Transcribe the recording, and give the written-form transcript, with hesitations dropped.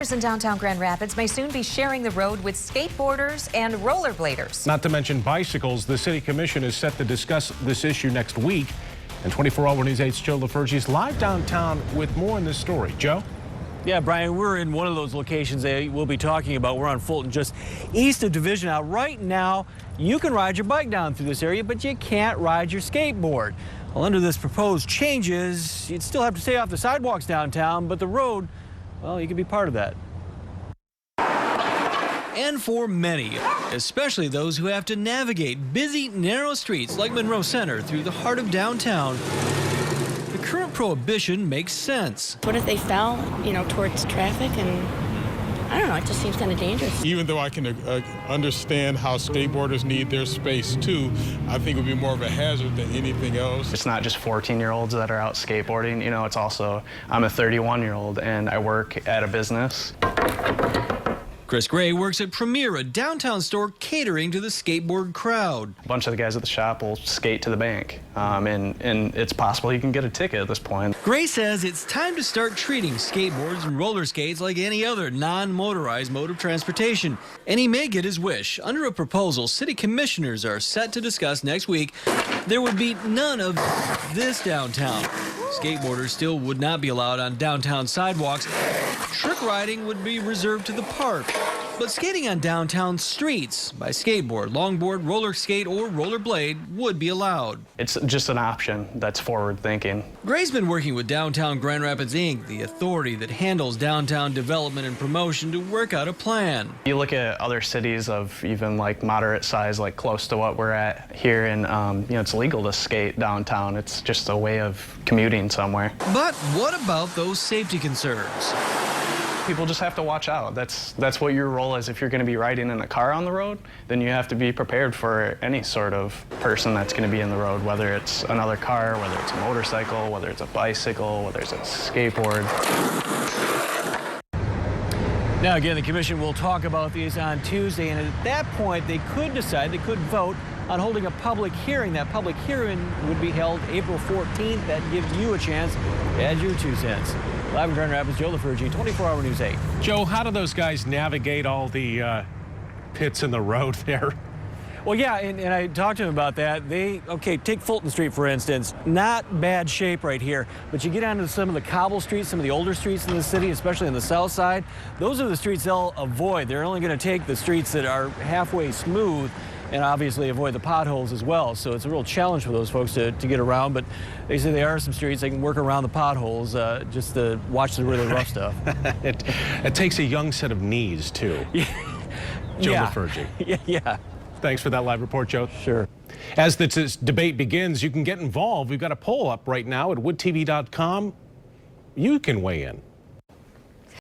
In downtown Grand Rapids may soon be sharing the road with skateboarders and rollerbladers. Not to mention bicycles. The city commission is set to discuss this issue next week. And 24-Hour News 8's Joe LaFurge is live downtown with more on this story. Joe? Yeah, Brian, we're in one of those locations that we'll be talking about. We're on Fulton, just east of Division. Now, right now, you can ride your bike down through this area, but you can't ride your skateboard. Well, under this proposed changes, you'd still have to stay off the sidewalks downtown, but the road, well, you could be part of that. And for many, especially those who have to navigate busy, narrow streets like Monroe Center through the heart of downtown, the current prohibition makes sense. What if they fell, towards traffic? And I don't know, it just seems kind of dangerous. Even though I can understand how skateboarders need their space too, I think it would be more of a hazard than anything else. It's not just 14-year-olds that are out skateboarding, it's also, I'm a 31-year-old and I work at a business. Chris Gray works at Premier, a downtown store catering to the skateboard crowd. A bunch of the guys at the shop will skate to the bank, and it's possible you can get a ticket at this point. Gray says it's time to start treating skateboards and roller skates like any other non-motorized mode of transportation. And he may get his wish. Under a proposal city commissioners are set to discuss next week, there would be none of this downtown. Skateboarders still would not be allowed on downtown sidewalks. Trick riding would be reserved to the park. But skating on downtown streets by skateboard, longboard, roller skate, or rollerblade would be allowed. It's just an option that's forward thinking. Gray's been working with Downtown Grand Rapids, Inc., the authority that handles downtown development and promotion, to work out a plan. You look at other cities of even like moderate size, like close to what we're at here, and it's legal to skate downtown. It's just a way of commuting somewhere. But what about those safety concerns? People just have to watch out. That's what your role is. If you're going to be riding in a car on the road, then you have to be prepared for any sort of person that's going to be in the road, whether it's another car, whether it's a motorcycle, whether it's a bicycle, whether it's a skateboard. Now, again, the commission will talk about these on Tuesday, and at that point, they could vote on holding a public hearing. That public hearing would be held April 14th. That gives you a chance to add your 2 cents. Live in Grand Rapids, Joe LaFurge, 24-Hour News 8. Joe, how do those guys navigate all the pits in the road there? Well, yeah, and I talked to him about that. Take Fulton Street, for instance. Not bad shape right here, but you get onto some of the cobble streets, some of the older streets in the city, especially on the south side. Those are the streets they'll avoid. They're only going to take the streets that are halfway smooth, and obviously avoid the potholes as well. So it's a real challenge for those folks to get around, but they say there are some streets they can work around the potholes just to watch the really rough stuff. It takes a young set of knees, too. Joe LaFurge. Yeah. Thanks for that live report, Joe. Sure. As this debate begins, you can get involved. We've got a poll up right now at woodtv.com. You can weigh in.